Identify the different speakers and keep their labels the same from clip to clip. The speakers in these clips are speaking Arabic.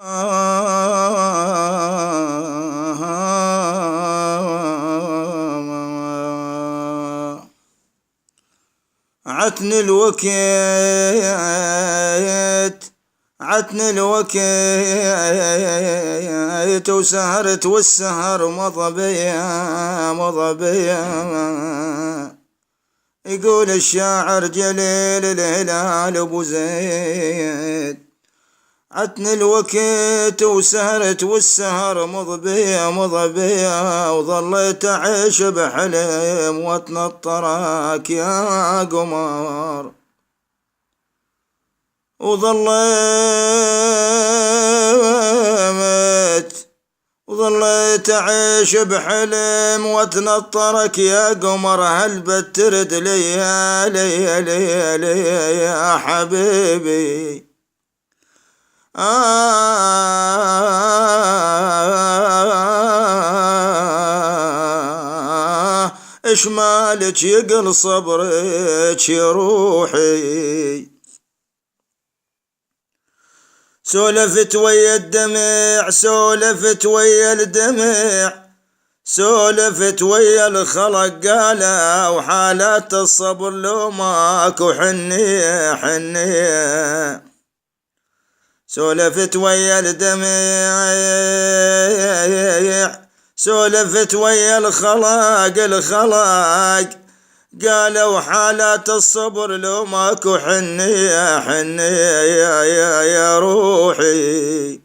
Speaker 1: عتني الوكيت عتني الوكيت وسهرت والسهر مضى بيا يقول الشاعر جليل الهلال ابو زيد. عتني الوكيت وسهرت والسهر مضى بيا وظليت اعيش بحلم واتنطرك يا قمر، وظليت اعيش بحلم واتنطرك يا قمر. هل بترد لي يا حبيبي؟ اش مالك يقل صبرك يا روحي؟ سولفت ويا الدمع سولفت ويا الدمع سولفت ويا الخلق قالوا حالات الصبر لو ماكو حنية. سولفت ويا الدمع سولفت ويا الخلق قالوا حالات الصبر لو ماكو حنية يا روحي.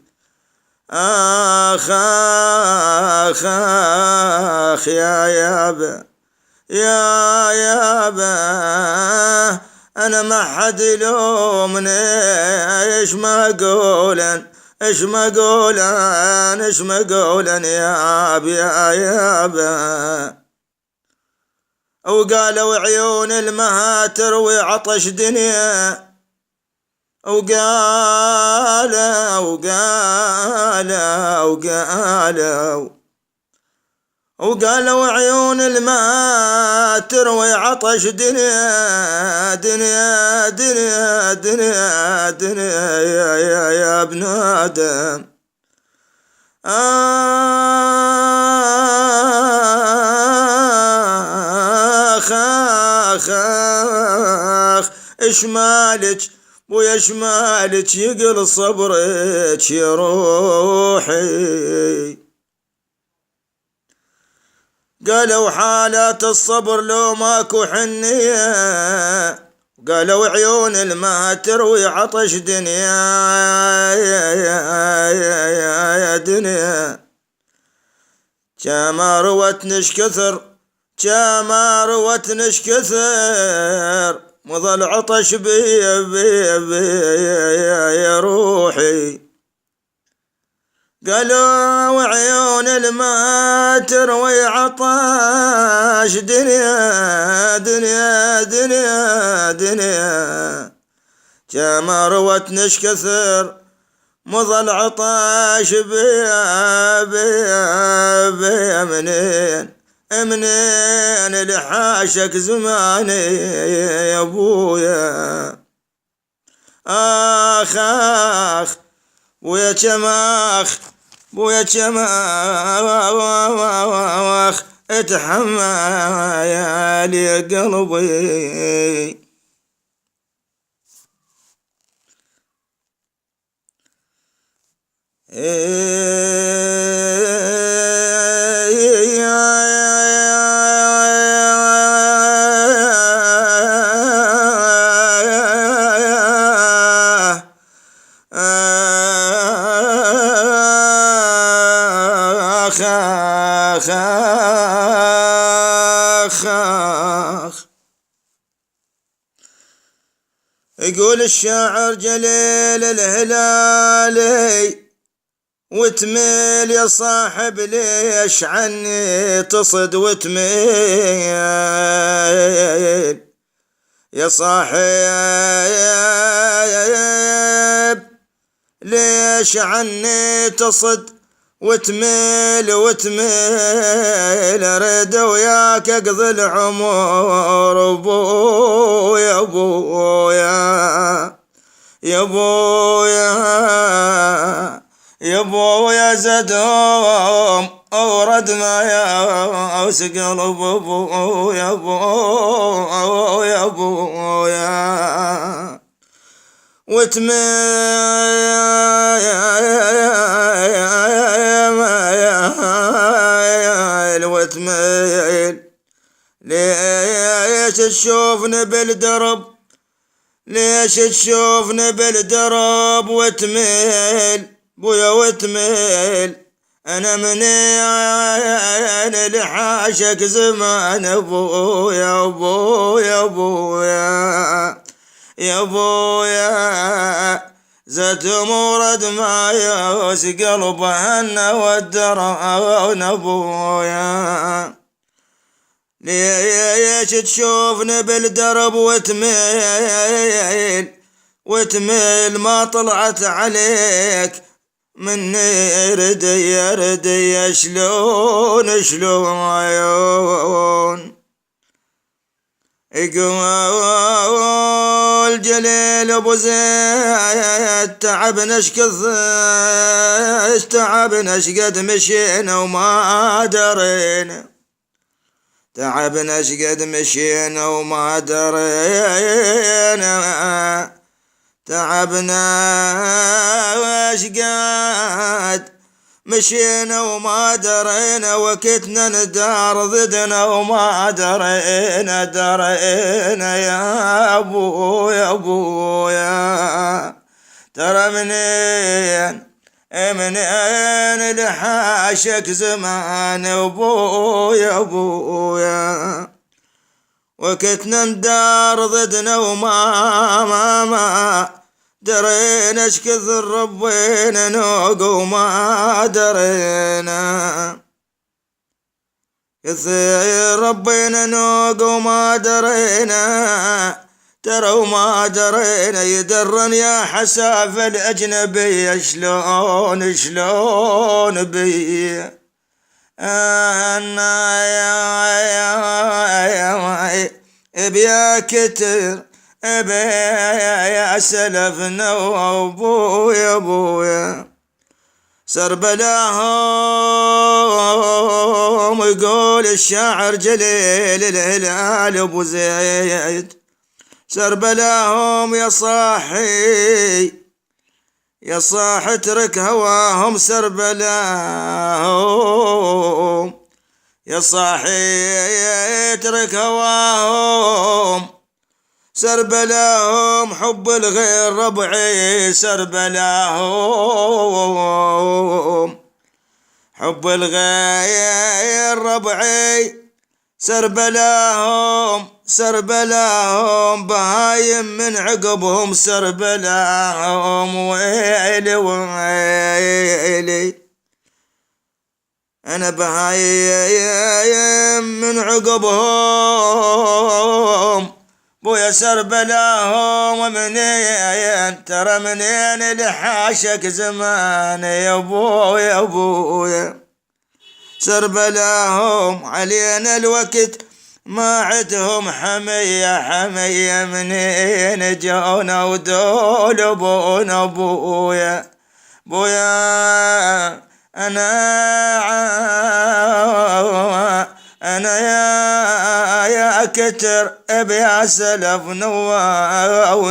Speaker 1: آخ يا يابا أنا ما حد يلومني. إيش ما قولن يا يابا. وقالوا عيون المها تروي عطش دنيا، وقالوا عيون الماء تروي عطش دنيا يا ابن آدم. آخ اش مالك بويا اش مالك يقل صبرك يا روحي؟ قالوا حالات الصبر لو ماكو حنية، قالوا عيون الماء تروي عطش دنيا يا دنيا. كما روتنش كثر مضى العطش بي يا روحي. قالوا عيون الماء تروي عطش دنيا كما روتنش كثر مضى العطش بيا منين لحاشك زماني يا ابويا. آخ بويا شماخ اتحمل يا قلبي. يقول الشاعر جليل الهلالي وتميل يا صاحب ليش عني تصد وتميل يا صاحب ليش عني تصد وتميل اريد وياك اقضي العمر ابويا يا زدهم ورد ما يسقل بابو يا وتميل ليش تشوفني بالدرب ليش تشوفني بالدرب وتميل بويا وتميل انا منين لحاشك زمان ابويا يا ابويا زت مورد ما يوس قلبهن والدرون ابويا ليش تشوفني بالدرب وتميل ما طلعت عليك مني ردي شلون يقول جليل ابو زيد تعبنا شقد مشينا وما درينا تعبنا شقد مشينا وما درينا تعبنا شقد مشينا وما درينا وكتنا ندار ضدنا وما درينا يا ابويا ترى منين لحاشك زمان ابويا وكتنا ندار ضدنا وما درينا اش كثر ربينا نوق وما درينا كثير ربينا نوق وما درينا ترى وما درينا يدرن يا حساف الأجنبي شلون بي أنا يا بيا كتر يا سلفنا وابويا سربلاهم يقول الشاعر جليل الهلال ابو زيد سربلاهم يا صاحي اترك هواهم سربلاهم يا صاحي اترك هواهم سربلاهم حب الغير ربعي سربلاهم حب الغير ربعي سربلاهم بهايم من عقبهم سربلاهم ويلي انا بهايم من عقبهم بويا سربلاهم منين ترى منين لحاشك زمان يا ابويا سربلاهم علينا الوقت ما عدهم حمية منين جونا ودول ابونا بويا انا يا كتر ابي اسلف نوايا